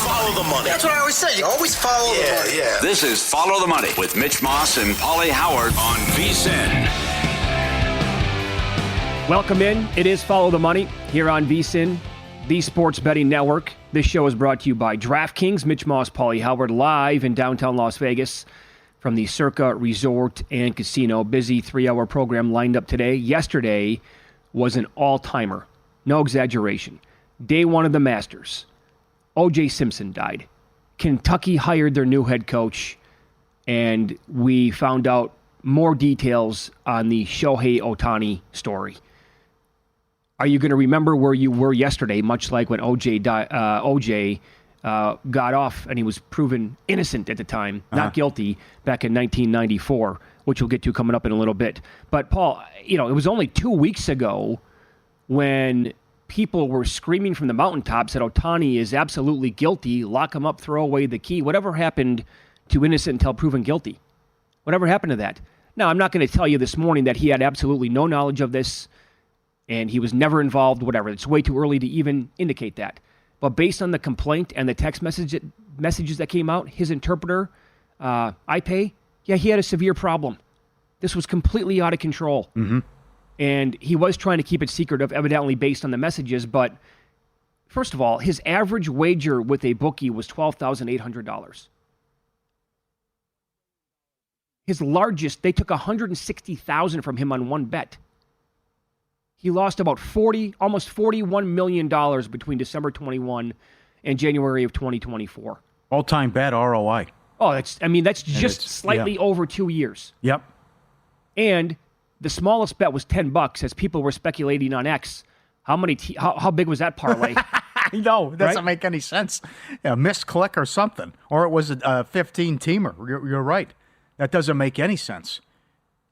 follow the money. That's what I always say. You always follow the money. Yeah. This is Follow the Money with Mitch Moss and Pauly Howard on VSiN. Welcome in. It is Follow the Money here on VSiN, the Sports Betting Network. This show is brought to you by DraftKings. Mitch Moss, Pauly Howard, live in downtown Las Vegas from the Circa Resort and Casino. Busy 3-hour program lined up today. Yesterday was an all-timer. No exaggeration. Day one of the Masters. OJ Simpson died. Kentucky hired their new head coach, and we found out more details on the Shohei Ohtani story. Are you going to remember where you were yesterday, much like when OJ got off and he was proven innocent at the time, not guilty, back in 1994, which we'll get to coming up in a little bit. But, Paul, it was only 2 weeks ago when people were screaming from the mountaintops that Ohtani is absolutely guilty, lock him up, throw away the key. Whatever happened to innocent until proven guilty? Whatever happened to that? Now, I'm not going to tell you this morning that he had absolutely no knowledge of this and he was never involved, whatever. It's way too early to even indicate that. But based on the complaint and the text messages that came out, his interpreter, Ipe, he had a severe problem. This was completely out of control. Mm-hmm. And he was trying to keep it secretive, evidently based on the messages. But first of all, his average wager with a bookie was $12,800. His largest, they took $160,000 from him on one bet. He lost about almost $41 million between December 21 and January of 2024. All-time bad ROI. Oh, that's just slightly over 2 years. Yep. And the smallest bet was $10 as people were speculating on X. How big was that parlay? I know. It doesn't make any sense. A missed click or something. Or it was a 15-teamer. You're right. That doesn't make any sense.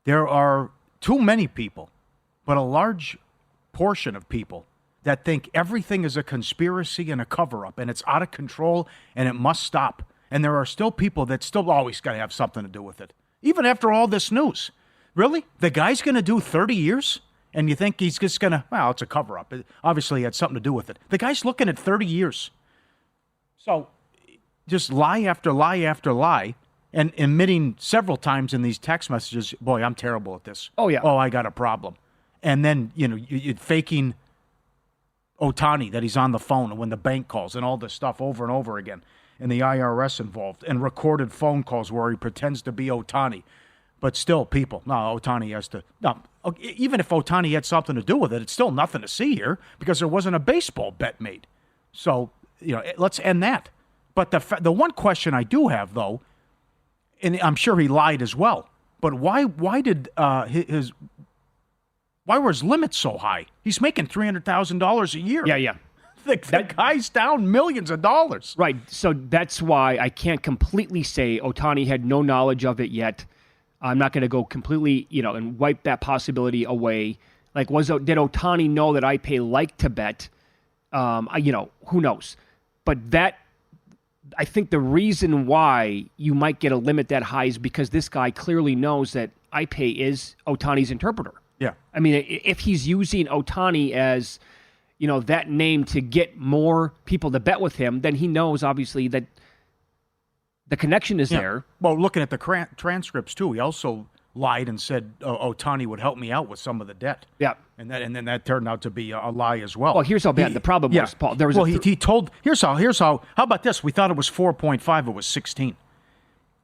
There are too many people, but a large portion of people that think everything is a conspiracy and a cover-up, and it's out of control, and it must stop. And there are still people that still always got to have something to do with it, even after all this news. Really? The guy's going to do 30 years? And you think he's just going to, it's a cover-up. Obviously, he had something to do with it. The guy's looking at 30 years. So just lie after lie after lie, and admitting several times in these text messages, boy, I'm terrible at this. Oh, yeah. Oh, I got a problem. And then, you're faking Ohtani that he's on the phone and when the bank calls and all this stuff over and over again. And the IRS involved. And recorded phone calls where he pretends to be Ohtani. But still, people, Ohtani has to. No, even if Ohtani had something to do with it, it's still nothing to see here because there wasn't a baseball bet made. So, let's end that. But the one question I do have, though, and I'm sure he lied as well, but why were his limits so high? He's making $300,000 a year. Yeah. The guy's down millions of dollars. Right. So that's why I can't completely say Ohtani had no knowledge of it yet. I'm not going to go completely, and wipe that possibility away. Like, did Ohtani know that Ipe liked to bet? Who knows? But that, I think the reason why you might get a limit that high is because this guy clearly knows that Ipe is Ohtani's interpreter. Yeah. I mean, if he's using Ohtani as, that name to get more people to bet with him, then he knows, obviously, that the connection is there. Well, looking at the transcripts, too, he also lied and said Ohtani would help me out with some of the debt. Yeah. And then that turned out to be a lie as well. Well, here's how bad the problem was, Paul. There was he told, here's how about this? We thought it was 4.5, it was 16.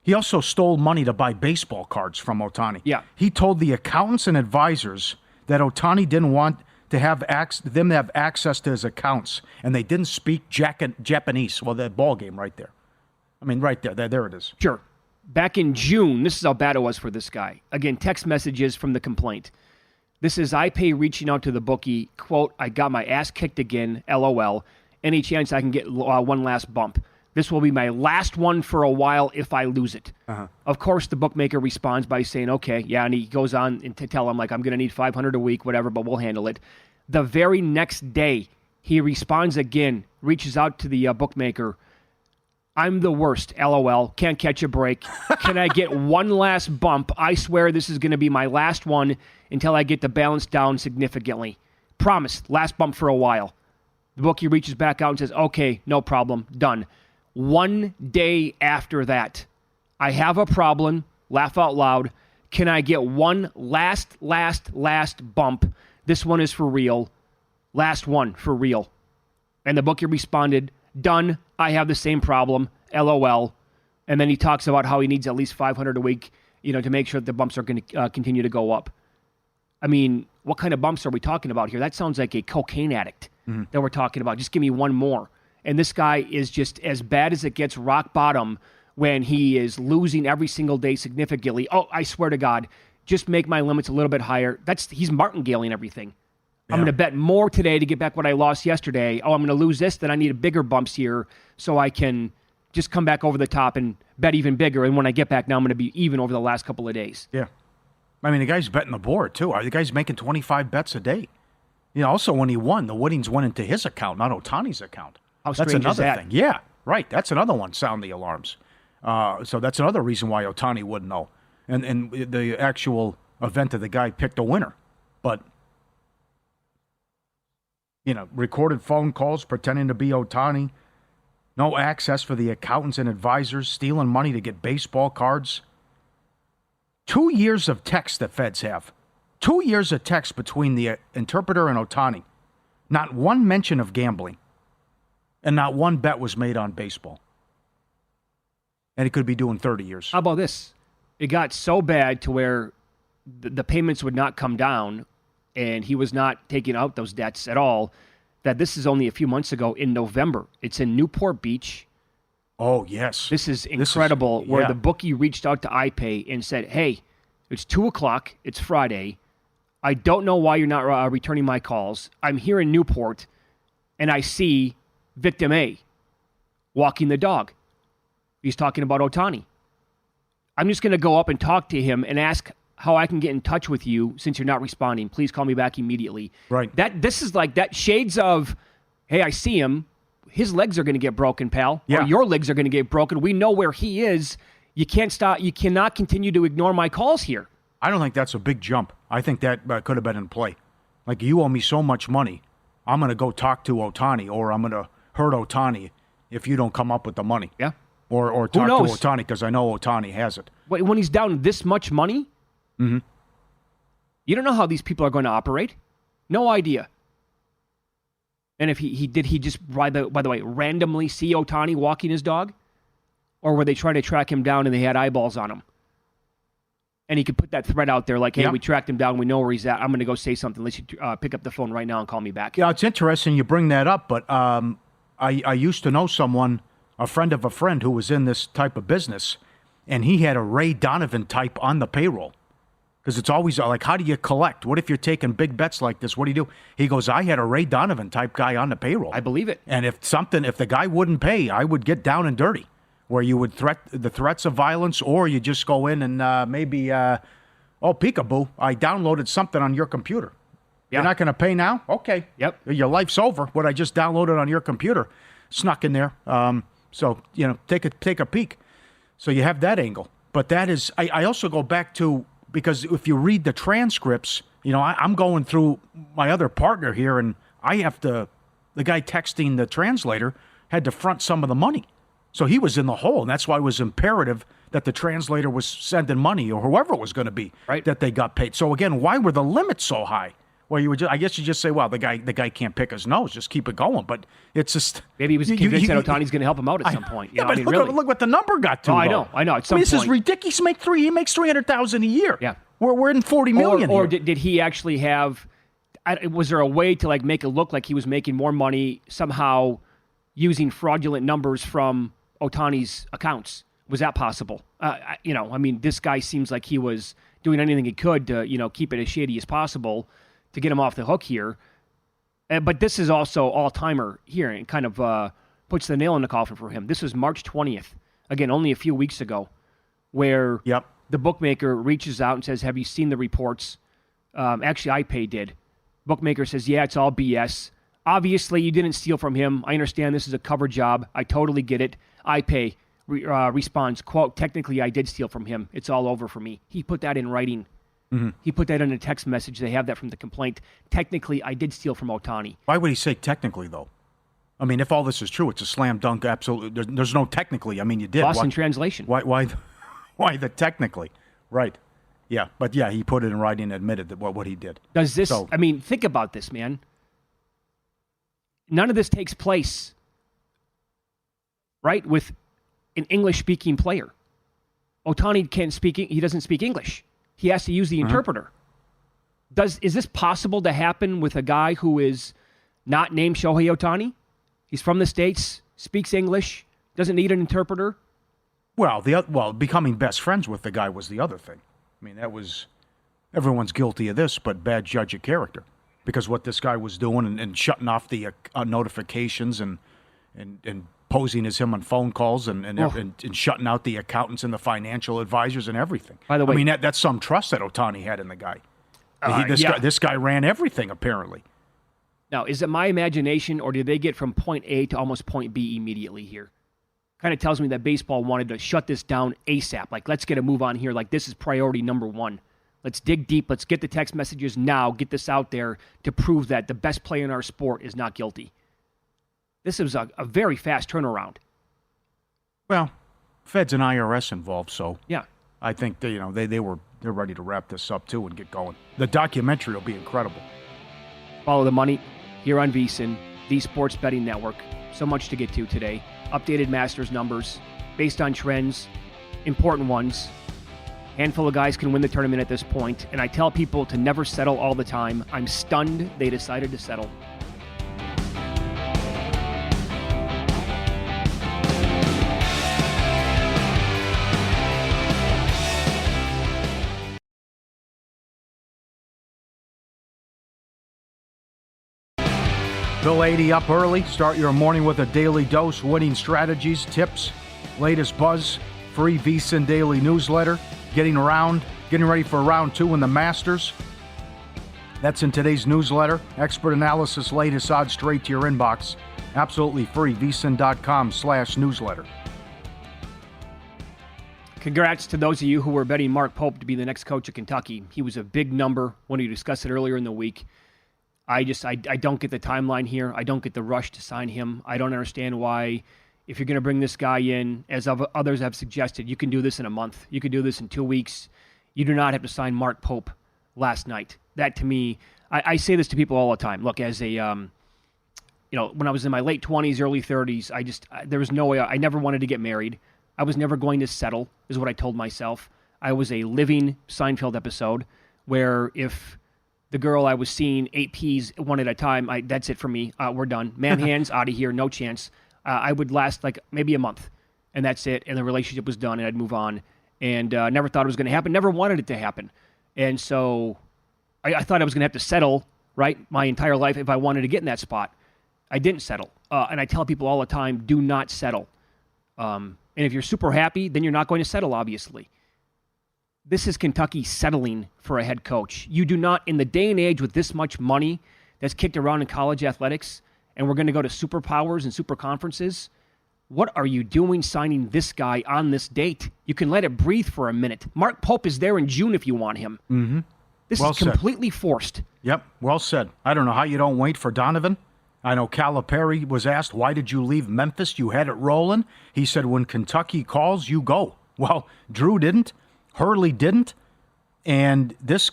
He also stole money to buy baseball cards from Ohtani. Yeah. He told the accountants and advisors that Ohtani didn't want to have them to have access to his accounts, and they didn't speak Japanese. Well, that ball game right there. I mean, right there. There it is. Sure. Back in June, this is how bad it was for this guy. Again, text messages from the complaint. This is Ipe reaching out to the bookie, quote, I got my ass kicked again, LOL. Any chance I can get one last bump? This will be my last one for a while if I lose it. Uh-huh. Of course, the bookmaker responds by saying, okay, yeah, and he goes on to tell him, like, I'm going to need $500 a week, whatever, but we'll handle it. The very next day, he responds again, reaches out to the bookmaker. I'm the worst, LOL. Can't catch a break. Can I get one last bump? I swear this is going to be my last one until I get the balance down significantly. Promise, last bump for a while. The bookie reaches back out and says, okay, no problem, done. 1 day after that. I have a problem. Laugh out loud. Can I get one last bump? This one is for real. Last one for real. And the bookie responded, done. I have the same problem. LOL. And then he talks about how he needs at least $500 a week, to make sure that the bumps are going to continue to go up. I mean, what kind of bumps are we talking about here? That sounds like a cocaine addict that we're talking about. Just give me one more. And this guy is just as bad as it gets, rock bottom, when he is losing every single day significantly. Oh, I swear to God, just make my limits a little bit higher. He's martingaling everything. Yeah. I'm going to bet more today to get back what I lost yesterday. Oh, I'm going to lose this, then I need bigger bumps here so I can just come back over the top and bet even bigger. And when I get back now, I'm going to be even over the last couple of days. Yeah. I mean, the guy's betting the board, too. The guy's making 25 bets a day. Also, when he won, the winnings went into his account, not Ohtani's account. How strange is that? Thing. Yeah, right. That's another one. Sound the alarms. So that's another reason why Ohtani wouldn't know. And the actual event of the guy picked a winner. But, recorded phone calls pretending to be Ohtani. No access for the accountants and advisors, stealing money to get baseball cards. 2 years of text the feds have. 2 years of text between the interpreter and Ohtani. Not one mention of gambling. And not one bet was made on baseball. And he could be doing 30 years. How about this? It got so bad to where the payments would not come down, and he was not taking out those debts at all, that this is only a few months ago in November. It's in Newport Beach. Oh, yes. This is incredible, where the bookie reached out to iPay and said, hey, it's 2 o'clock. It's Friday. I don't know why you're not returning my calls. I'm here in Newport, and I see Victim A walking the dog. He's talking about Ohtani. I'm just going to go up and talk to him and ask how I can get in touch with you since you're not responding. Please call me back immediately. Right. This is like that shades of, hey, I see him. His legs are going to get broken, pal. Yeah. Or your legs are going to get broken. We know where he is. You can't stop. You cannot continue to ignore my calls here. I don't think that's a big jump. I think that could have been in play. Like, you owe me so much money. I'm going to go talk to Ohtani, or I'm going to hurt Ohtani if you don't come up with the money. Yeah. Or talk to Ohtani because I know Ohtani has it. When he's down this much money, you don't know how these people are going to operate. No idea. And if he just, by the way, randomly see Ohtani walking his dog? Or were they trying to track him down and they had eyeballs on him? And he could put that threat out there like, hey, we tracked him down. We know where he's at. I'm going to go say something. Let's pick up the phone right now and call me back. Yeah, it's interesting you bring that up, but I used to know someone, a friend of a friend, who was in this type of business, and he had a Ray Donovan type on the payroll. Because it's always like, how do you collect? What if you're taking big bets like this? What do you do? He goes, I had a Ray Donovan type guy on the payroll. I believe it. And if the guy wouldn't pay, I would get down and dirty, where you would threats of violence, or you just go in and maybe, peekaboo, I downloaded something on your computer. Yeah. You're not going to pay now? Okay. Yep. Your life's over. What I just downloaded on your computer snuck in there. So, take a peek. So you have that angle. But that is, I also go back to, because if you read the transcripts, I'm going through my other partner here, and the guy texting the translator had to front some of the money. So he was in the hole, and that's why it was imperative that the translator was sending money, or whoever it was going to be, right, that they got paid. So again, why were the limits so high? Well, I guess you just say, well, the guy can't pick his nose, just keep it going. But it's just, maybe he was convinced that Ohtani's going to help him out at some point. Look what the number got to. Oh, I know. At some point, this is ridiculous. He makes $300,000 a year. Yeah, we're in $40 million. Or did he actually have? Was there a way to make it look like he was making more money somehow using fraudulent numbers from Ohtani's accounts? Was that possible? This guy seems like he was doing anything he could to keep it as shady as possible to get him off the hook here. But this is also all-timer here, and kind of puts the nail in the coffin for him. This was March 20th, again, only a few weeks ago, where the bookmaker reaches out and says, have you seen the reports? Actually, iPay did. Bookmaker says, yeah, it's all BS. Obviously, you didn't steal from him. I understand this is a cover job. I totally get it. iPay responds, quote, technically, I did steal from him. It's all over for me. He put that in writing. Mm-hmm. He put that in a text message. They have that from the complaint. Technically, I did steal from Ohtani. Why would he say technically, though? I mean, if all this is true, it's a slam dunk. Absolutely, there's no technically. I mean, you did. Lost in translation. Why the technically? Right. Yeah, but yeah, he put it in writing and admitted that what he did. Does this? I mean, think about this, man. None of this takes place, right, with an English-speaking player. Ohtani can't speak. He doesn't speak English. He has to use the interpreter. Is this possible to happen with a guy who is not named Shohei Ohtani? He's from the States, speaks English, doesn't need an interpreter. Well, becoming best friends with the guy was the other thing. I mean, everyone's guilty of this, but bad judge of character. Because what this guy was doing and shutting off the notifications and posing as him on phone calls and shutting out the accountants and the financial advisors and everything. By the way, I mean, that's some trust that Ohtani had in the guy. This guy ran everything, apparently. Now, is it my imagination, or did they get from point A to almost point B immediately here? Kind of tells me that baseball wanted to shut this down ASAP. Like, let's get a move on here. Like, this is priority number one. Let's dig deep. Let's get the text messages now. Get this out there to prove that the best player in our sport is not guilty. This is a very fast turnaround. Well, Feds and IRS involved, so yeah, I think they're ready to wrap this up too and get going. The documentary will be incredible. Follow the money here on VSiN, the Sports Betting Network. So much to get to today. Updated Masters numbers based on trends, important ones. Handful of guys can win the tournament at this point, and I tell people to never settle all the time. I'm stunned they decided to settle. Bill 80 up early. Start your morning with a daily dose. Winning strategies, tips, latest buzz, free VSiN daily newsletter. Getting ready for round 2 in the Masters. That's in today's newsletter. Expert analysis, latest odds straight to your inbox. Absolutely free. VSiN.com/newsletter. Congrats to those of you who were betting Mark Pope to be the next coach of Kentucky. He was a big number when we discussed it earlier in the week. I don't get the timeline here. I don't get the rush to sign him. I don't understand why, if you're going to bring this guy in, as others have suggested, you can do this in a month. You can do this in 2 weeks. You do not have to sign Mark Pope last night. That, to me, I say this to people all the time. Look, as a, when I was in my late 20s, early 30s, there was no way. I never wanted to get married. I was never going to settle, is what I told myself. I was a living Seinfeld episode where if the girl I was seeing 8 Ps one at a time, that's it for me. We're done. Man hands, out of here, no chance. I would last like maybe a month, and that's it. And the relationship was done, and I'd move on. And never thought it was going to happen. Never wanted it to happen. And so I thought I was going to have to settle, right, my entire life if I wanted to get in that spot. I didn't settle. And I tell people all the time, do not settle. And if you're super happy, then you're not going to settle, obviously. This is Kentucky settling for a head coach. You do not, in the day and age with this much money that's kicked around in college athletics, and we're going to go to superpowers and super conferences, what are you doing signing this guy on this date? You can let it breathe for a minute. Mark Pope is there in June if you want him. Mm-hmm. This is completely forced. Yep, well said. I don't know how you don't wait for Donovan. I know Calipari was asked, why did you leave Memphis? You had it rolling. He said, when Kentucky calls, you go. Well, Drew didn't. Hurley didn't. And this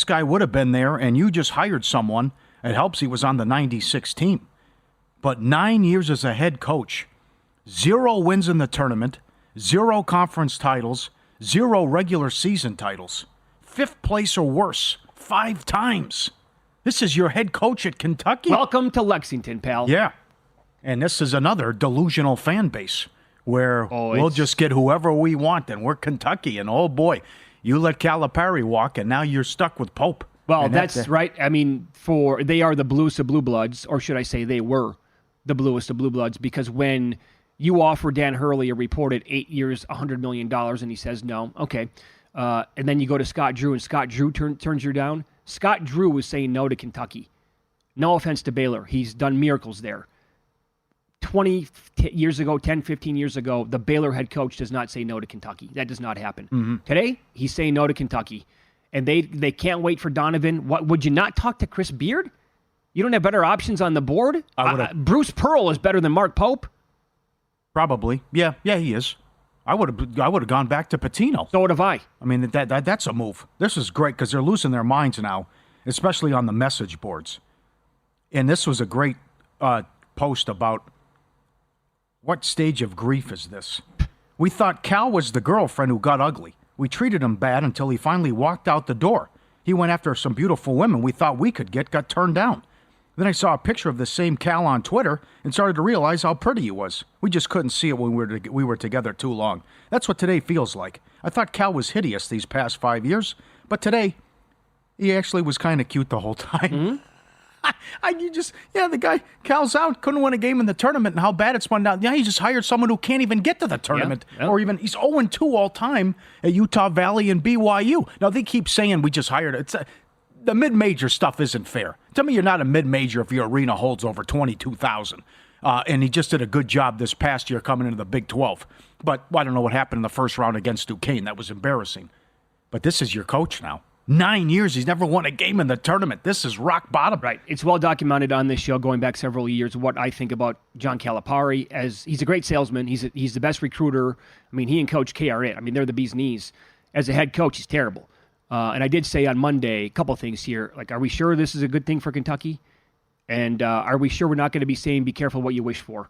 guy would have been there, and you just hired someone. It helps he was on the 96 team. But 9 years as a head coach, 0 wins in the tournament, 0 conference titles, 0 regular season titles, 5th place or worse 5 times. This is your head coach at Kentucky. Welcome to Lexington, pal. Yeah. And this is another delusional fan base where we'll just get whoever we want, and we're Kentucky. And, oh, boy, you let Calipari walk, and now you're stuck with Pope. Well, that's right. I mean, they are the bluest of blue bloods, or should I say they were the bluest of blue bloods, because when you offer Dan Hurley a reported 8 years, $100 million, and he says no, okay. And then you go to Scott Drew, and Scott Drew turns you down. Scott Drew was saying no to Kentucky. No offense to Baylor. He's done miracles there. 20 years ago, 10, 15 years ago, the Baylor head coach does not say no to Kentucky. That does not happen. Mm-hmm. Today, he's saying no to Kentucky. And they can't wait for Donovan. What, would you not talk to Chris Beard? You don't have better options on the board? Bruce Pearl is better than Mark Pope? Probably. Yeah, he is. I would have gone back to Patino. So would have I. I mean, that's a move. This is great because they're losing their minds now, especially on the message boards. And this was a great post about what stage of grief is this. We thought Cal was the girlfriend who got ugly. We treated him bad until he finally walked out the door. He went after some beautiful women we thought we could got turned down. Then I saw a picture of the same Cal on Twitter and started to realize how pretty he was. We just couldn't see it when we were together too long. That's what today feels like. I thought Cal was hideous these past 5 years, but today, he actually was kind of cute the whole time. Mm-hmm. The guy, Cal's out, couldn't win a game in the tournament, and how bad it's spun out. Yeah, he just hired someone who can't even get to the tournament, or even, he's 0-2 all time at Utah Valley and BYU. Now, they keep saying we just hired it. The mid-major stuff isn't fair. Tell me you're not a mid-major if your arena holds over 22,000. And he just did a good job this past year coming into the Big 12. But I don't know what happened in the first round against Duquesne. That was embarrassing. But this is your coach now. 9 years, he's never won a game in the tournament. This is rock bottom. Right. It's well documented on this show going back several years what I think about John Calipari. As he's a great salesman. He's the best recruiter. I mean, he and Coach K are it. I mean, they're the bee's knees. As a head coach, he's terrible. And I did say on Monday a couple things here. Like, are we sure this is a good thing for Kentucky? And are we sure we're not going to be saying be careful what you wish for?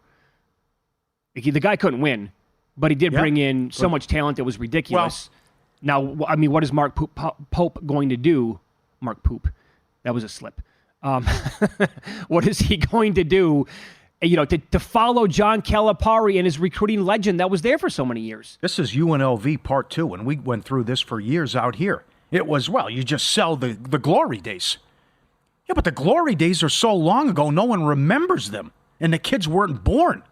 The guy couldn't win, but he did bring in so much talent that was ridiculous. Now, I mean, what is Mark Pope going to do? Mark Poop. That was a slip. What is he going to do, to follow John Calipari and his recruiting legend that was there for so many years? This is UNLV Part 2, and we went through this for years out here. It was, you just sell the glory days. Yeah, but the glory days are so long ago, no one remembers them. And the kids weren't born.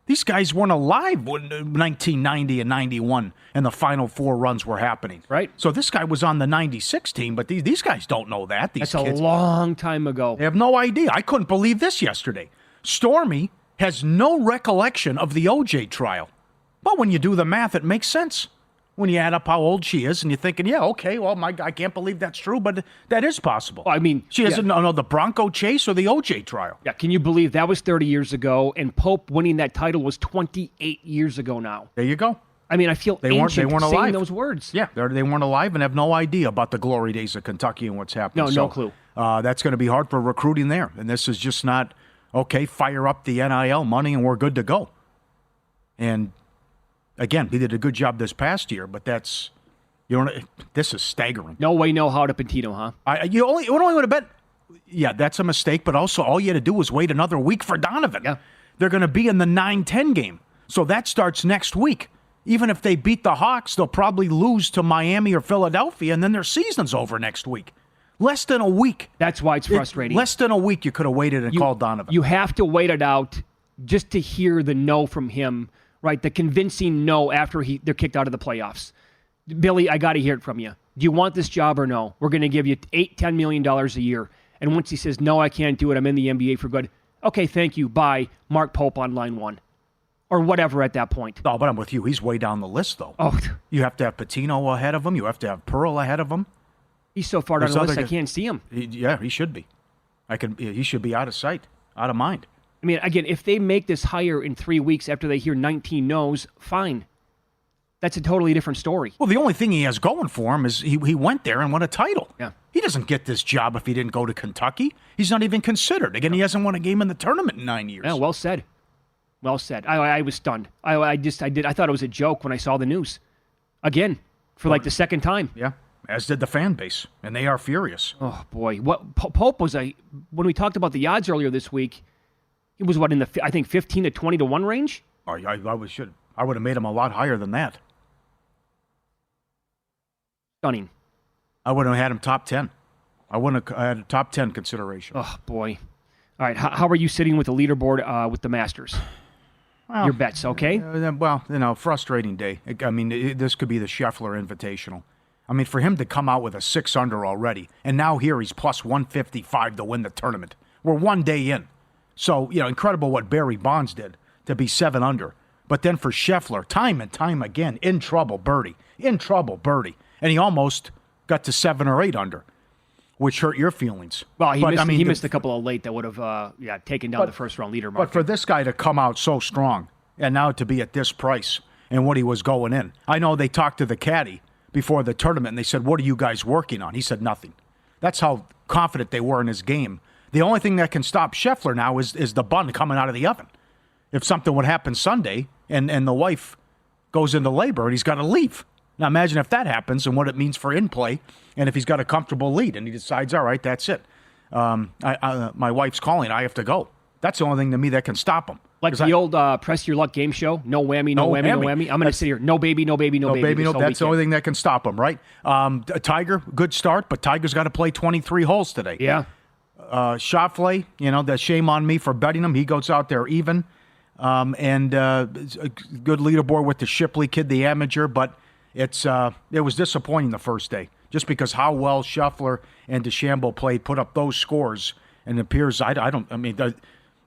These guys weren't alive when 1990 and 91 and the Final Four runs were happening. Right. So this guy was on the 96 team, but these guys don't know that. These That's kids, a long time ago. They have no idea. I couldn't believe this yesterday. Stormy has no recollection of the OJ trial. But when you do the math, it makes sense. When you add up how old she is, and you're thinking, I can't believe that's true, but that is possible. Well, I mean, she doesn't know the Bronco chase or the OJ trial. Yeah, can you believe that was 30 years ago, and Pope winning that title was 28 years ago now? There you go. I mean, I feel they weren't saying alive. Those words. Yeah, they weren't alive and have no idea about the glory days of Kentucky and what's happening. No clue. That's going to be hard for recruiting there, and this is just not, fire up the NIL money and we're good to go. And again, he did a good job this past year, but this is staggering. No way, no how to Patino, huh? You only would have bet. Yeah, that's a mistake, but also all you had to do was wait another week for Donovan. Yeah. They're going to be in the 9-10 game, so that starts next week. Even if they beat the Hawks, they'll probably lose to Miami or Philadelphia, and then their season's over next week. Less than a week. That's why it's frustrating. Less than a week you could have waited and called Donovan. You have to wait it out just to hear the no from him. Right, the convincing no after they're kicked out of the playoffs. Billy, I got to hear it from you. Do you want this job or no? We're going to give you $10 million a year. And once he says, no, I can't do it, I'm in the NBA for good. Okay, thank you. Bye. Mark Pope on line 1. Or whatever at that point. No, but I'm with you. He's way down the list, though. Oh, you have to have Patino ahead of him. You have to have Pearl ahead of him. He's so far down the list, I can't see him. He should be. He should be out of sight, out of mind. I mean, again, if they make this hire in 3 weeks after they hear 19 no's, fine. That's a totally different story. Well, the only thing he has going for him is he went there and won a title. Yeah. He doesn't get this job if he didn't go to Kentucky. He's not even considered. Again, he hasn't won a game in the tournament in 9 years. Yeah, well said. Well said. I was stunned. I thought it was a joke when I saw the news. Again, for like the second time. Yeah, as did the fan base, and they are furious. Oh, boy. What Pope was when we talked about the odds earlier this week, it was in the, I think, 15 to 20 to 1 range? I would have made him a lot higher than that. Stunning. I would have had him top 10. I wouldn't have had a top 10 consideration. Oh, boy. All right, how are you sitting with the leaderboard with the Masters? Well, your bets, okay? Frustrating day. I mean, this could be the Scheffler Invitational. I mean, for him to come out with a 6-under already, and now here he's plus 155 to win the tournament. We're 1 day in. So, incredible what Barry Bonds did to be 7-under. But then for Scheffler, time and time again, in trouble birdie. And he almost got to 7 or 8 under. which hurt your feelings. Well, he missed a couple of late that would have taken down the first-round leader mark. But for this guy to come out so strong and now to be at this price and what he was going in, I know they talked to the caddy before the tournament, and they said, what are you guys working on? He said nothing. That's how confident they were in his game. The only thing that can stop Scheffler now is the bun coming out of the oven. If something would happen Sunday and the wife goes into labor and he's got to leave. Now imagine if that happens and what it means for in-play, and if he's got a comfortable lead and he decides, all right, that's it. My wife's calling, I have to go. That's the only thing to me that can stop him. Like the old press your luck game show, no whammy, no whammy, no whammy. I'm going to sit here, no baby, no baby, no baby. That's the only thing that can stop him, right? Tiger, good start, but Tiger's got to play 23 holes today. Yeah. Schauffele, the shame on me for betting him. He goes out there even. And a good leaderboard with the Shipley kid, the amateur, but it was disappointing the first day just because how well Scheffler and DeChambeau played, put up those scores, and it appears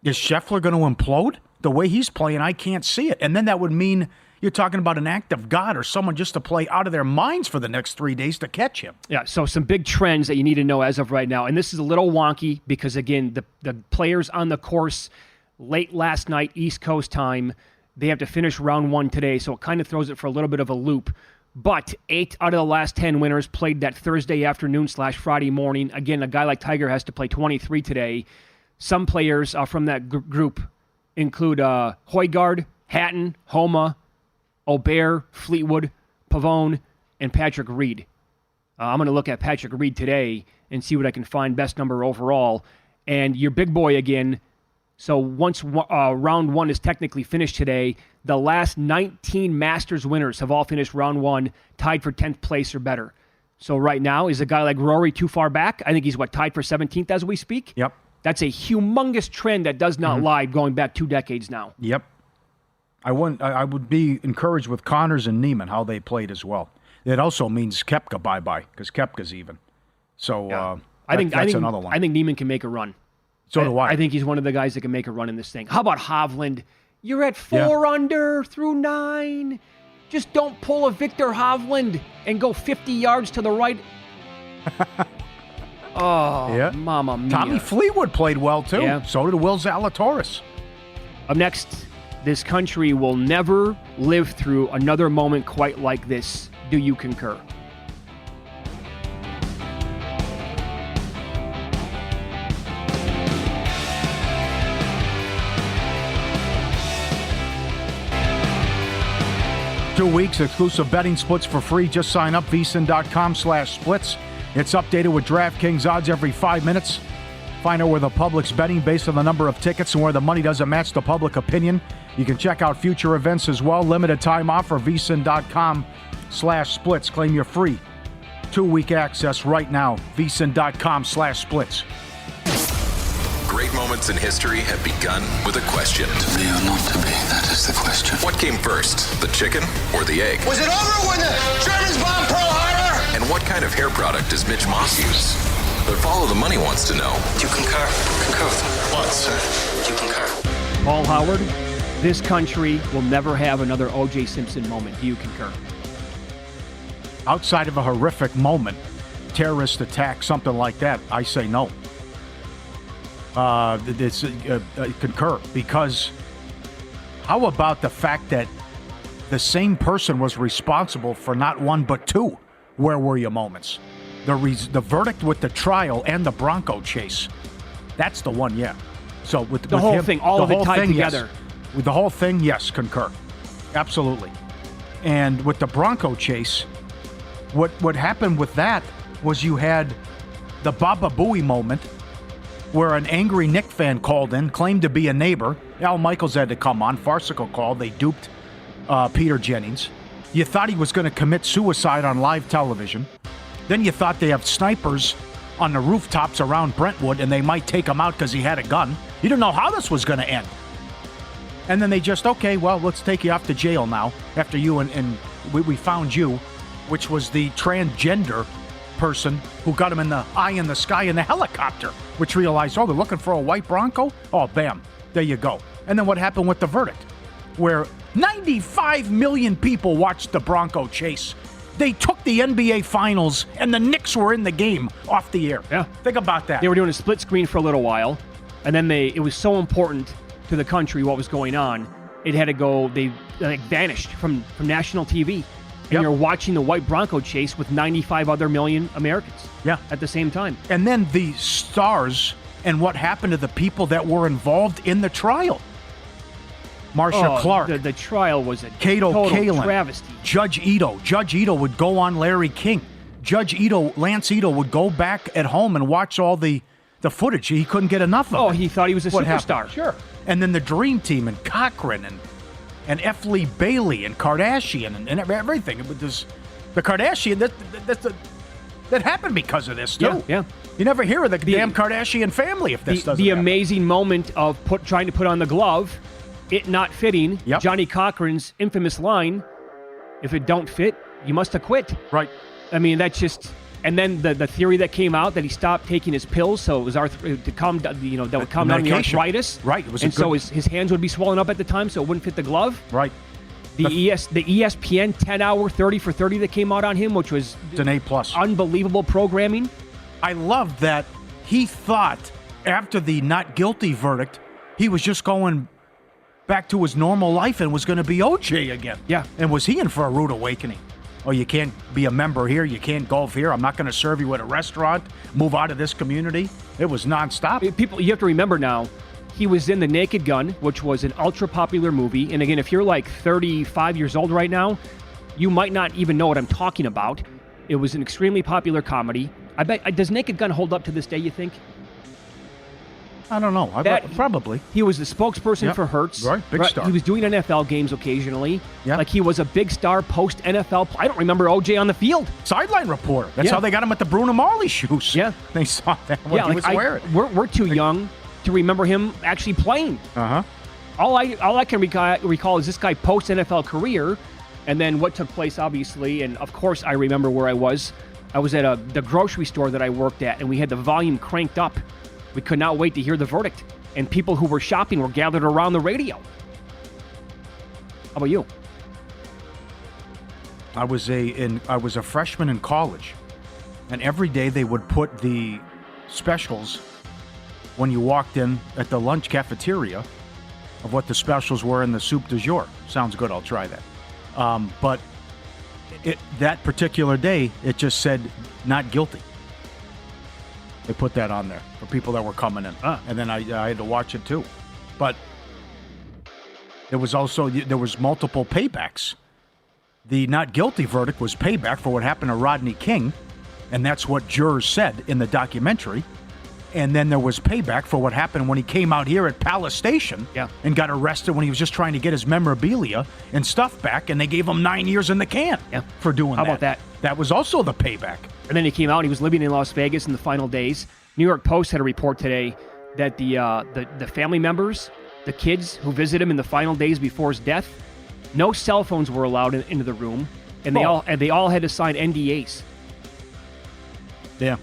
is Scheffler going to implode? The way he's playing, I can't see it. And then that would mean you're talking about an act of God or someone just to play out of their minds for the next 3 days to catch him. Yeah, so some big trends that you need to know as of right now. And this is a little wonky because, again, the players on the course late last night, East Coast time, they have to finish round 1 today, so it kind of throws it for a little bit of a loop. But 8 out of the last 10 winners played that Thursday afternoon / Friday morning. Again, a guy like Tiger has to play 23 today. Some players from that group include Højgaard, Hatton, Homa, Aubert, Fleetwood, Pavone, and Patrick Reed. I'm going to look at Patrick Reed today and see what I can find best number overall. And your big boy again. So once round 1 is technically finished today, the last 19 Masters winners have all finished round 1 tied for 10th place or better. So right now, is a guy like Rory too far back? I think he's tied for 17th as we speak? Yep. That's a humongous trend that does not lie going back 2 decades now. Yep. I would be encouraged with Connors and Neiman, how they played as well. It also means Koepka bye-bye, because Koepka's even. So yeah. that's another one. I think Neiman can make a run. So do I. I think he's one of the guys that can make a run in this thing. How about Hovland? You're at 4 under through 9. Just don't pull a Victor Hovland and go 50 yards to the right. Mamma mia. Tommy Fleetwood played well, too. Yeah. So did Will Zalatoris. Up next, this country will never live through another moment quite like this. Do you concur? Two weeks, exclusive betting splits for free. Just sign up, vsin.com/splits. It's updated with DraftKings odds every 5 minutes. Find out where the public's betting based on the number of tickets and where the money doesn't match the public opinion. You can check out future events as well. Limited time offer, vsin.com/splits. Claim your free 2-week access right now, vsin.com/splits. Great moments in history have begun with a question. To be or not to be, that is the question. What came first, the chicken or the egg? Was it over when the Germans bombed Pearl Harbor? And what kind of hair product does Mitch Moss use? But Follow the Money wants to know. Do you concur? Concur with me. What, sir? Do you concur? Paul Howard, this country will never have another OJ Simpson moment. Do you concur? Outside of a horrific moment, terrorist attack, something like that, I say no. Concur, because how about the fact that the same person was responsible for not one but 2 where were you moments? The verdict with the trial and the Bronco chase. That's the one, yeah. So with the whole him, thing, all of it tied together. Yes. With the whole thing, yes, concur. Absolutely. And with the Bronco chase, what happened with that was you had the Baba Booey moment where an angry Knick fan called in, claimed to be a neighbor. Al Michaels had to come on. Farcical call. They duped Peter Jennings. You thought he was going to commit suicide on live television. Then you thought they have snipers on the rooftops around Brentwood and they might take him out because he had a gun. You didn't know how this was going to end. And then they just, okay, well, let's take you off to jail now after you and we found you, which was the transgender person who got him in the eye in the sky in the helicopter, which realized, oh, they're looking for a white Bronco? Oh, bam, there you go. And then what happened with the verdict? Where 95 million people watched the Bronco chase. They took the NBA Finals, and the Knicks were in the game off the air. Yeah. Think about that. They were doing a split screen for a little while, and then it was so important to the country what was going on, it had to go, they vanished from national TV. And Yep. you're watching the white Bronco chase with 95 other million Americans Yeah. at the same time. And then the stars and what happened to the people that were involved in the trial. Marcia Clark. The trial was a Cato total Kalin, travesty. Judge Ito. Judge Ito would go on Larry King. Lance Ito would go back at home and watch all the footage. He couldn't get enough of it. Oh, he thought he was a What superstar. happened? Sure. And then the Dream Team and Cochran and F. Lee Bailey and Kardashian and everything. It was just, the Kardashian, that happened because of this, too. Yeah, yeah. You never hear of the damn Kardashian family if this doesn't The happen. amazing moment of trying to put on the glove, it not fitting, Yep. Johnny Cochran's infamous line, if it don't fit, you must have quit. Right. I mean, that's just... And then the theory that came out that he stopped taking his pills, so it was to calm down, that would calm down the medication. arthritis. Right. It was and so his hands would be swollen up at the time, so it wouldn't fit the glove. Right. The ESPN 10-hour 30 for 30 that came out on him, which was It's an A+. unbelievable programming. I love that he thought after the not guilty verdict, he was just going back to his normal life and was going to be OJ again. Yeah. And was he in for a rude awakening? Oh, you can't be a member here. You can't golf here. I'm not going to serve you at a restaurant. Move out of this community. It was nonstop. People, you have to remember now, he was in The Naked Gun, which was an ultra-popular movie. And again, if you're like 35 years old right now, you might not even know what I'm talking about. It was an extremely popular comedy. I bet, does Naked Gun hold up to this day, you think? I don't know. Probably. He was the spokesperson Yep. for Hertz. Right, big star. He was doing NFL games occasionally. Yeah. Like he was a big star post-NFL. I don't remember OJ on the field. Sideline reporter. That's Yeah. how they got him at the Bruno Marley shoes. Yeah. They saw that when he was wearing. We're too young to remember him actually playing. Uh-huh. All I can recall is this guy post-NFL career, and then what took place, obviously. And, of course, I remember where I was. I was at the grocery store that I worked at, and we had the volume cranked up. We could not wait to hear the verdict. And people who were shopping were gathered around the radio. How about you? I was a freshman in college, and every day they would put the specials when you walked in at the lunch cafeteria of what the specials were in the soup du jour. Sounds good. I'll try that. But that particular day, it just said not guilty. They put that on there for people that were coming in, and then I had to watch it too. But there was multiple paybacks. The not guilty verdict was payback for what happened to Rodney King, and that's what jurors said in the documentary. And then there was payback for what happened when he came out here at Palace Station and got arrested when he was just trying to get his memorabilia and stuff back, and they gave him 9 years in the can for doing that. How about that? That was also the payback. And then he came out and he was living in Las Vegas in the final days. New York Post had a report today that the family members, the kids who visited him in the final days before his death, no cell phones were allowed into the room, and they all had to sign NDAs. Yeah.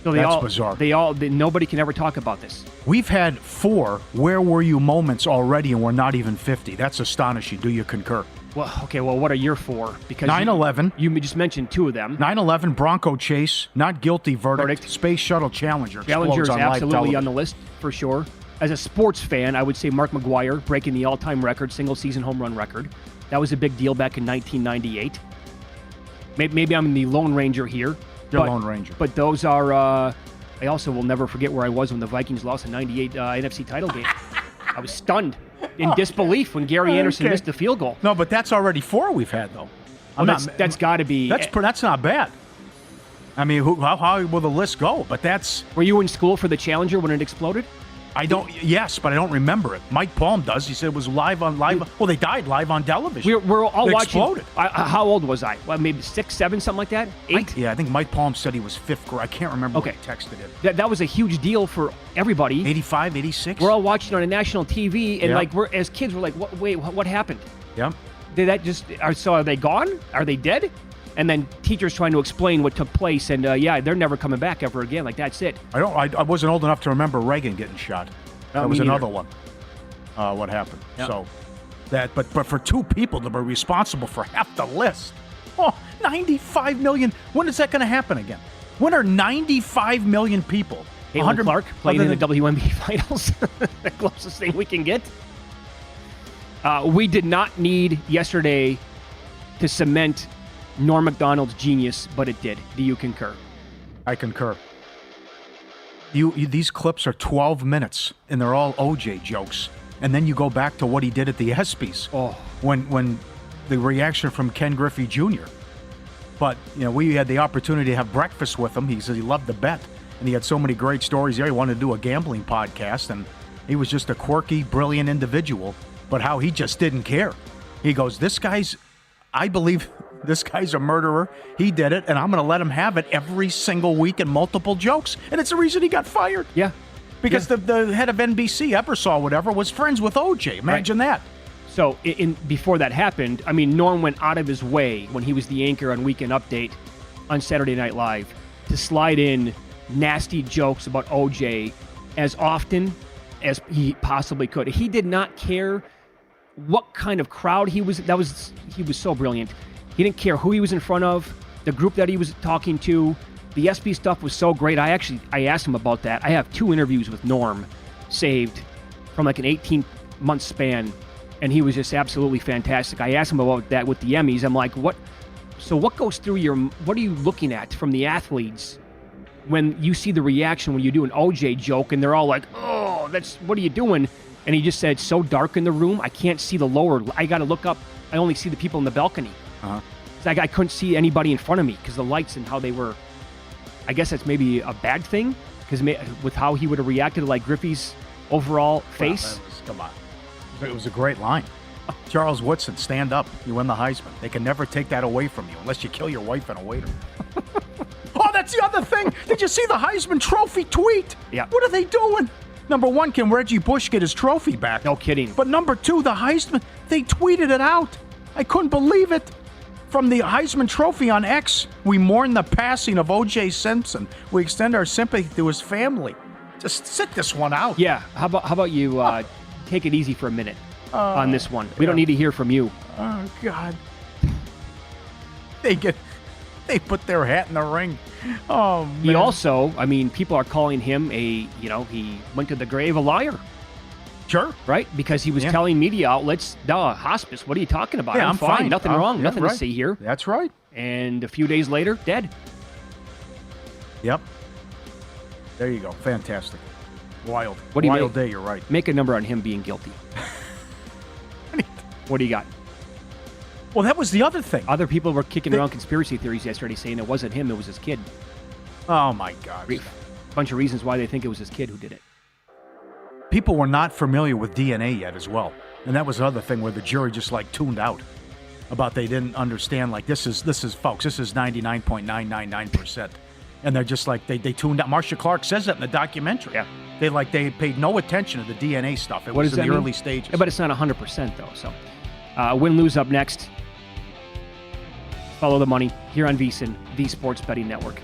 So That's bizarre. Nobody can ever talk about this. We've had 4 where were you moments already, and we're not even 50. That's astonishing. Do you concur? Well, okay, what are your 4? Because 9/11. You just mentioned 2 of them. 9/11 Bronco chase, not guilty verdict. Space Shuttle Challenger. Challenger is explodes on live absolutely on television. the list for sure. As a sports fan, I would say Mark McGwire breaking the all-time record, single-season home run record. That was a big deal back in 1998. Maybe I'm the Lone Ranger here. You're Lone Ranger. But those are... I also will never forget where I was when the Vikings lost the 98 NFC title game. I was stunned in disbelief when Gary Anderson missed the field goal. No, but that's already 4 we've had, though. That's got to be... That's not bad. I mean, how will the list go? But that's... Were you in school for the Challenger when it exploded? Yes, but I don't remember it. Mike Palm does. He said it was live. Well, they died live on television. We're all It watching. exploded. How old was I? Well, maybe 6, 7, something like that? 8? I think Mike Palm said he was 5th grade. I can't remember Okay. what he texted it. That was a huge deal for everybody. 85, 86? We're all watching on a national TV, and Yeah. as kids, we're like, what happened? Yeah. Did that just? Are they gone? Are they dead? And then teachers trying to explain what took place, and they're never coming back ever again. Like that's it. I wasn't old enough to remember Reagan getting shot. That was me another neither. one. What happened? Yeah. So but for 2 people to be responsible for half the list, Oh, 95 million. When is that going to happen again? When are 95 million people? Caitlin Clark played in the WNBA Finals. The closest thing we can get. We did not need yesterday to cement Norm Macdonald's genius, but it did. Do you concur? I concur. These clips are 12 minutes, and they're all OJ jokes. And then you go back to what he did at the ESPYs. Oh. When the reaction from Ken Griffey Jr. But, we had the opportunity to have breakfast with him. He said he loved the bet. And he had so many great stories there. He wanted to do a gambling podcast. And he was just a quirky, brilliant individual. But how he just didn't care. He goes, I believe this guy's a murderer. He did it. And I'm going to let him have it every single week in multiple jokes. And it's the reason he got fired. Yeah. Because the head of NBC, Ebersol, whatever, was friends with OJ. Imagine that. So before that happened, Norm went out of his way when he was the anchor on Weekend Update on Saturday Night Live to slide in nasty jokes about OJ as often as he possibly could. He did not care what kind of crowd he was. He was so brilliant. He didn't care who he was in front of, the group that he was talking to. The SB stuff was so great. I asked him about that. I have 2 interviews with Norm saved from like an 18-month span, and he was just absolutely fantastic. I asked him about that with the Emmys. I'm like, what goes through what are you looking at from the athletes when you see the reaction when you do an OJ joke and they're all like, oh, what are you doing? And he just said, so dark in the room, I can't see the lower. I got to look up. I only see the people in the balcony. Uh-huh. I couldn't see anybody in front of me because the lights and how they were. I guess that's maybe a bad thing because with how he would have reacted to like Griffey's overall face. Come on. It was a great line. Charles Woodson, stand up. You win the Heisman. They can never take that away from you unless you kill your wife and a waiter. Oh, that's the other thing. Did you see the Heisman Trophy tweet? Yeah. What are they doing? Number 1, can Reggie Bush get his trophy back? No kidding. But number 2, the Heisman, they tweeted it out. I couldn't believe it. From the Heisman Trophy on X, we mourn the passing of OJ Simpson. We extend our sympathy to his family. Just sit this one out. Yeah. How about you take it easy for a minute on this one? We don't need to hear from you. Oh, God. They put their hat in the ring. Oh, man. He also, people are calling him he went to the grave a liar. Sure. Right? Because he was telling media outlets, hospice, what are you talking about? Yeah, I'm fine. Nothing wrong. Nothing right. to see here. That's right. And a few days later, dead. Yep. There you go. Fantastic. Wild. What do you Wild make? Day, you're right. Make a number on him being guilty. What do you got? Well, that was the other thing. Other people were kicking around conspiracy theories yesterday saying it wasn't him, it was his kid. Oh, my God. A bunch of reasons why they think it was his kid who did it. People were not familiar with DNA yet as well. And that was the other thing where the jury just tuned out about they didn't understand this is folks, this is 99.999%. And they're just they tuned out. Marcia Clark says that in the documentary. Yeah. They paid no attention to the DNA stuff. It What was does in that the mean? early stages. Yeah, but it's not 100% though. So win-lose up next. Follow the money here on VSiN, the Sports Betting Network.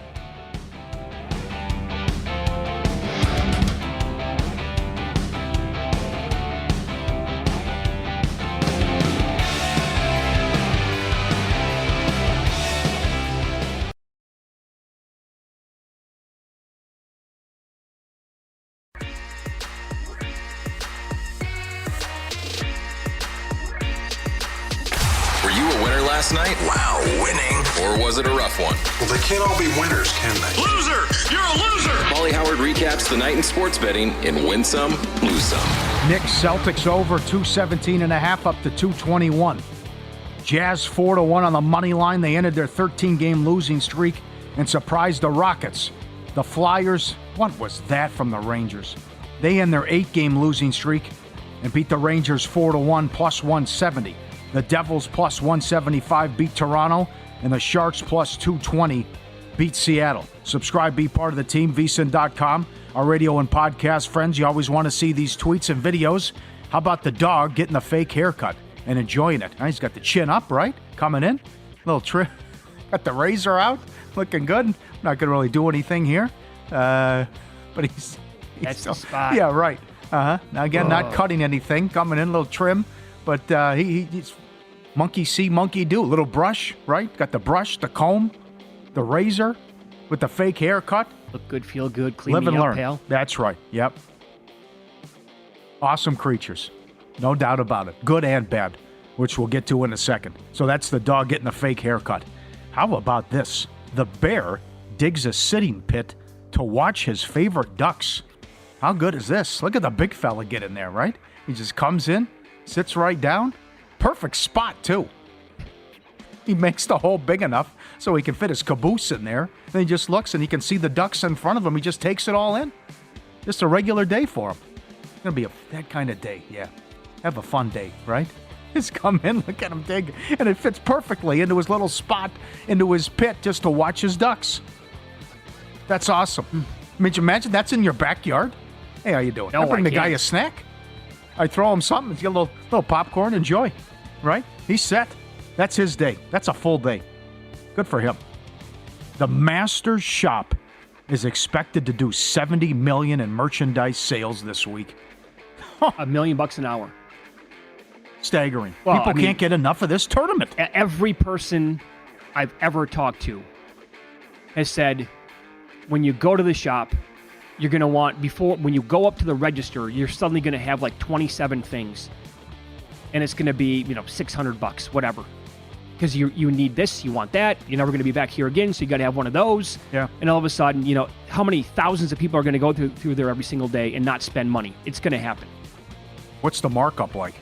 Were you a winner last night? Wow, winning. Or was it a rough one? Well, they can't all be winners, can they? Loser! You're a loser! Pauly Howard recaps the night in sports betting in Win Some, Lose Some. Knicks Celtics over 217.5 up to 221. Jazz 4-1 on the money line. They ended their 13-game losing streak and surprised the Rockets. The Flyers, what was that from the Rangers? They end their 8-game losing streak and beat the Rangers 4-1 plus 170. The Devils plus 175 beat Toronto, and the Sharks plus 220 beat Seattle. Subscribe, be part of the team, vsin.com. Our radio and podcast friends, you always want to see these tweets and videos. How about the dog getting the fake haircut and enjoying it? He's got the chin up, right? Coming in. Little trim. Got the razor out. Looking good. Not going to really do anything here. But he's That's still, the spot. Yeah, right. Now, again, not cutting anything. Coming in, a little trim. But he's Monkey see, monkey do. Little brush, right? Got the brush, the comb, the razor with the fake haircut. Look good, feel good, clean Live me and up, learn. pal. That's right. Yep. Awesome creatures. No doubt about it. Good and bad, which we'll get to in a second. So that's the dog getting the fake haircut. How about this? The bear digs a sitting pit to watch his favorite ducks. How good is this? Look at the big fella get in there, right? He just comes in, sits right down. Perfect spot, too. He makes the hole big enough so he can fit his caboose in there. Then he just looks and he can see the ducks in front of him. He just takes it all in. Just a regular day for him. It's going to be that kind of day, yeah. Have a fun day, right? Just come in, look at him dig, and it fits perfectly into his little spot, into his pit, just to watch his ducks. That's awesome. I mean, imagine that's in your backyard. Hey, how you doing? No, I bring I the guy can't. a snack. I throw him something. Get a little popcorn. Enjoy. Right? He's set. That's his day. That's a full day. Good for him. The Masters shop is expected to do $70 million in merchandise sales this week. $1 million an hour. Staggering. Well, People I mean- can't get enough of this tournament. Every person I've ever talked to has said, when you go to the shop, you're going to want, when you go up to the register, you're suddenly going to have like 27 things. And it's going to be, $600, whatever. Because you need this, you want that. You're never going to be back here again, so you got to have one of those. Yeah. And all of a sudden, how many thousands of people are going to go through there every single day and not spend money? It's going to happen. What's the markup like?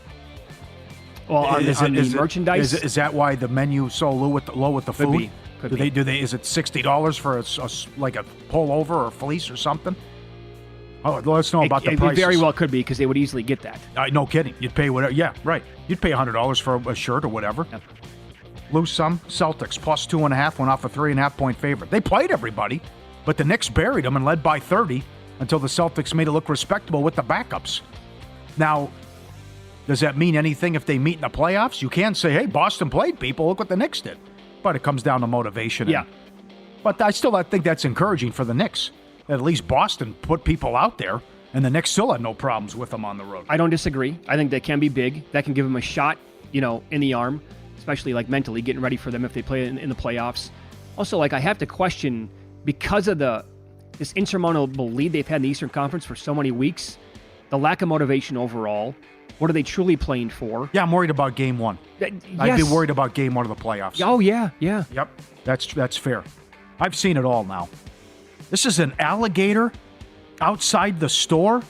Well, on the merchandise, Is that why the menu's so low with the Could food? be. Could be. Do they? Is it $60 for like a pullover or a fleece or something? Oh, let us know about the it prices. very well could be, because they would easily get that. No kidding. You'd pay whatever. Yeah, right. You'd pay $100 for a shirt or whatever. Yep. Lose some. Celtics plus 2.5 went off a 3.5-point favorite. They played everybody, but the Knicks buried them and led by 30 until the Celtics made it look respectable with the backups. Now, does that mean anything if they meet in the playoffs? You can't say, hey, Boston played people. Look what the Knicks did. But it comes down to motivation. Yeah. But I think that's encouraging for the Knicks. At least Boston put people out there, and the Knicks still had no problems with them on the road. I don't disagree. I think they can be big. That can give them a shot, in the arm, especially like mentally getting ready for them if they play in the playoffs. Also, I have to question, because of this insurmountable lead they've had in the Eastern Conference for so many weeks, the lack of motivation overall. What are they truly playing for? Yeah, I'm worried about game one. I'd be worried about game one of the playoffs. Oh, yeah. Yep, that's fair. I've seen it all now. This is an alligator outside the store.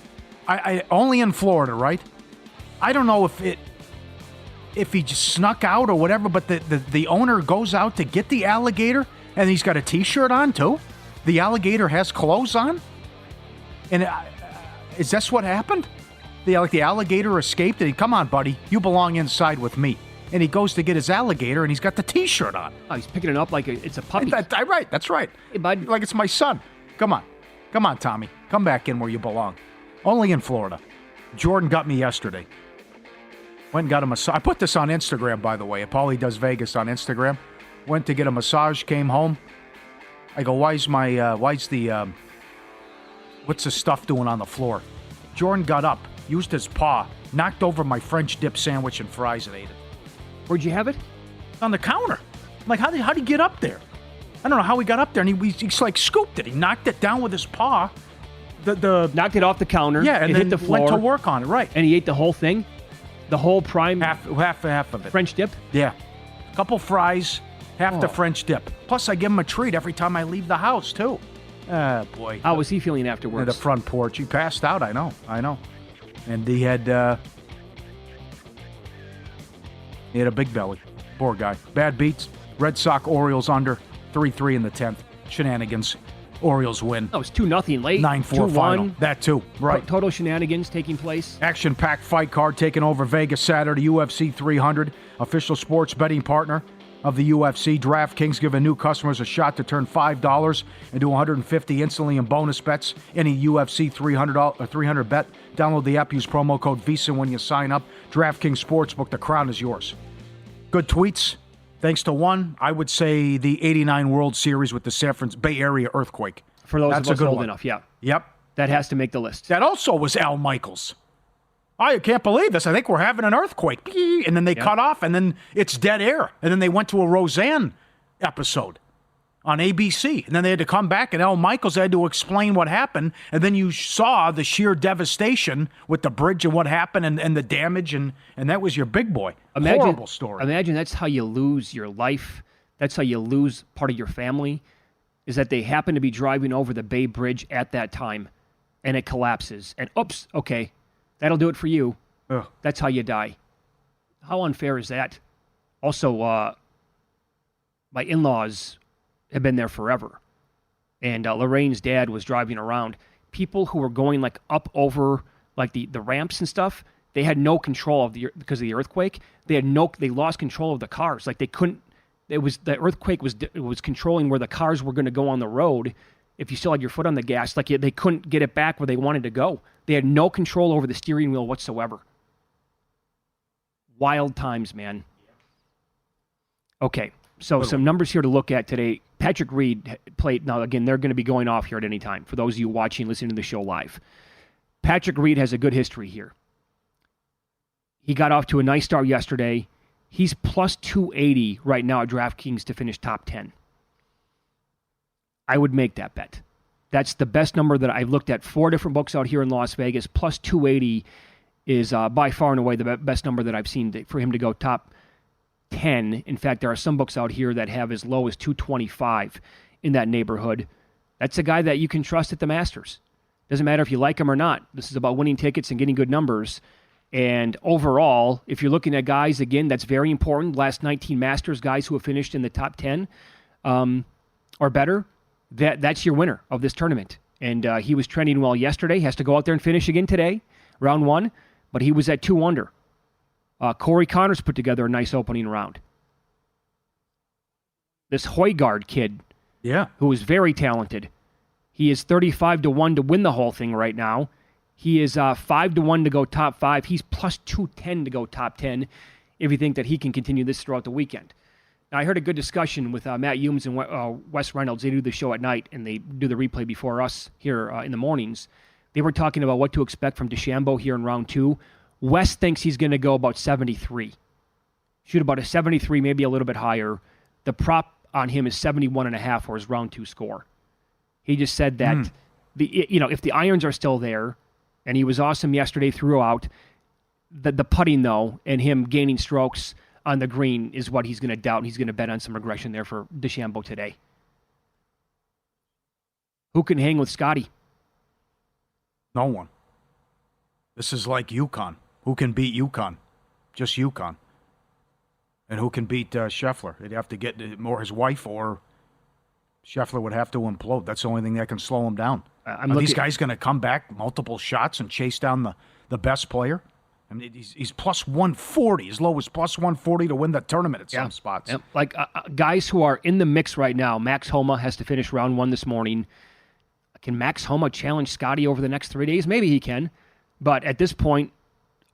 I only in Florida, right? I don't know if he just snuck out or whatever, but the owner goes out to get the alligator, and he's got a T-shirt on too. The alligator has clothes on, and is this what happened? The alligator escaped, and come on, buddy, you belong inside with me. And he goes to get his alligator, and he's got the T-shirt on. Oh, he's picking it up like it's a puppy. Right, that's right. Hey, bud. Like it's my son. Come on, Tommy. Come back in where you belong. Only in Florida. Jordan got me yesterday. Went and got a massage. I put this on Instagram, by the way. Pauly does Vegas on Instagram. Went to get a massage, came home. I go, what's the stuff doing on the floor? Jordan got up, used his paw, knocked over my French dip sandwich and fries and ate it. Where'd you have it? On the counter. I'm like, how'd he get up there? I don't know how he got up there, and he like scooped it. He knocked it down with his paw. Knocked it off the counter. Yeah, and it then hit the floor. went to work on it, right. And he ate the whole thing? The whole prime Half of it. French dip? Yeah. Couple fries, half the Oh. French dip. Plus, I give him a treat every time I leave the house, too. Boy. How was he feeling At afterwards? the front porch. He passed out, I know. And he had a big belly. Poor guy. Bad beats. Red Sox, Orioles under. 3-3 in the 10th. Shenanigans. Orioles win. Oh, it's 2-0 late. 9-4 final. 2-1. That too. Right. Total shenanigans taking place. Action-packed fight card taking over Vegas Saturday. UFC 300. Official sports betting partner of the UFC. DraftKings giving new customers a shot to turn $5 into $150 instantly in bonus bets. Any UFC 300 bet. Download the app. Use promo code VISA when you sign up. DraftKings Sportsbook. The crown is yours. Good tweets. Thanks to one, I would say the 89 World Series with the San Francisco Bay Area earthquake. For those That's of a us good old one. enough, yeah. Yep. That has to make the list. That also was Al Michaels. I can't believe this. I think we're having an earthquake. And then they cut off, and then it's dead air. And then they went to a Roseanne episode on ABC. And then they had to come back, and Al Michaels had to explain what happened. And then you saw the sheer devastation with the bridge and what happened and the damage, and that was your big boy. Horrible story. Imagine that's how you lose your life. That's how you lose part of your family, is that they happen to be driving over the Bay Bridge at that time, and it collapses. And oops, okay, that'll do it for you. Ugh. That's how you die. How unfair is that? Also, my in-laws have been there forever. And Lorraine's dad was driving around. People who were going like up over like the ramps and stuff, they had no control of because of the earthquake. They lost control of the cars. Like they couldn't. The earthquake was controlling where the cars were going to go on the road. If you still had your foot on the gas, like they couldn't get it back where they wanted to go. They had no control over the steering wheel whatsoever. Wild times, man. Okay. So some numbers here to look at today. Patrick Reed played. Now, again, they're going to be going off here at any time for those of you watching, listening to the show live. Patrick Reed has a good history here. He got off to a nice start yesterday. He's plus 280 right now at DraftKings to finish top 10. I would make that bet. That's the best number that I've looked at. 4 different books out here in Las Vegas. Plus 280 is by far and away the best number that I've seen for him to go top 10. In fact, there are some books out here that have as low as 225 in that neighborhood. That's a guy that you can trust at the Masters. Doesn't matter if you like him or not. This is about winning tickets and getting good numbers. And overall, if you're looking at guys, again, that's very important. Last 19 Masters, guys who have finished in the top 10 or better, that's your winner of this tournament. And he was trending well yesterday. Has to go out there and finish again today, round 1. But he was at 2 under. Corey Connors put together a nice opening round. This Højgaard kid, who is very talented, he is 35-1 to win the whole thing right now. He is 5-1 to go top 5. He's plus 210 to go top 10 if you think that he can continue this throughout the weekend. Now, I heard a good discussion with Matt Humes and Wes Reynolds. They do the show at night, and they do the replay before us here in the mornings. They were talking about what to expect from DeChambeau here in round 2. Wes thinks he's going to go about 73. Shoot about a 73, maybe a little bit higher. The prop on him is 71.5 for his round 2 score. He just said that if the irons are still there, and he was awesome yesterday throughout, the putting, though, and him gaining strokes on the green is what he's going to doubt, and he's going to bet on some regression there for DeChambeau today. Who can hang with Scotty? No one. This is like UConn. Who can beat UConn? Just UConn. And who can beat Scheffler? He'd have to get more his wife, or Scheffler would have to implode. That's the only thing that can slow him down. Are these guys going to come back multiple shots and chase down the best player? I mean, he's plus 140, as low as plus 140 to win the tournament at some spots. Yep. Like guys who are in the mix right now. Max Homa has to finish round 1 this morning. Can Max Homa challenge Scotty over the next 3 days? Maybe he can. But at this point,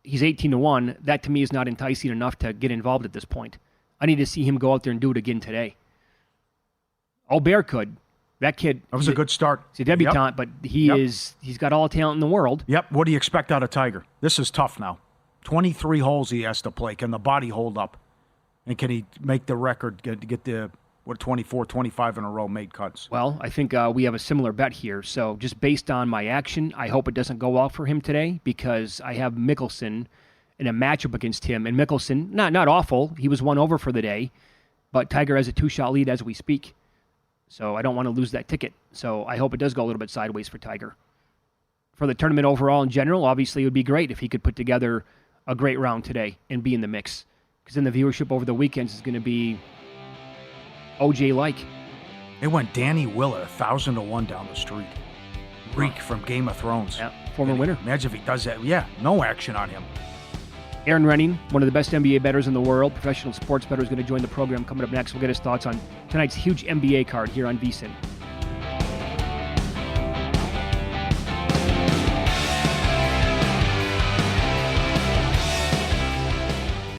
he's 18-1. That to me is not enticing enough to get involved at this point. I need to see him go out there and do it again today. Albert could. That kid. That was a good start. He's a debutant, but he's got all the talent in the world. Yep. What do you expect out of Tiger? This is tough now. 23 holes he has to play. Can the body hold up? And can he make the record, get the 24, 25 in a row made cuts? Well, I think we have a similar bet here. So just based on my action, I hope it doesn't go well for him today, because I have Mickelson in a matchup against him. And Mickelson, not awful. He was 1 over for the day, but Tiger has a 2-shot lead as we speak. So I don't want to lose that ticket. So I hope it does go a little bit sideways for Tiger. For the tournament overall in general, obviously it would be great if he could put together a great round today and be in the mix. Because then the viewership over the weekends is going to be OJ-like. It went Danny Willett 1,000-1 down the street. Reek from Game of Thrones. Yeah, former winner. Imagine if he does that. Yeah, no action on him. Aaron Renning, one of the best NBA bettors in the world, professional sports bettor, is going to join the program coming up next. We'll get his thoughts on tonight's huge NBA card here on VSiN.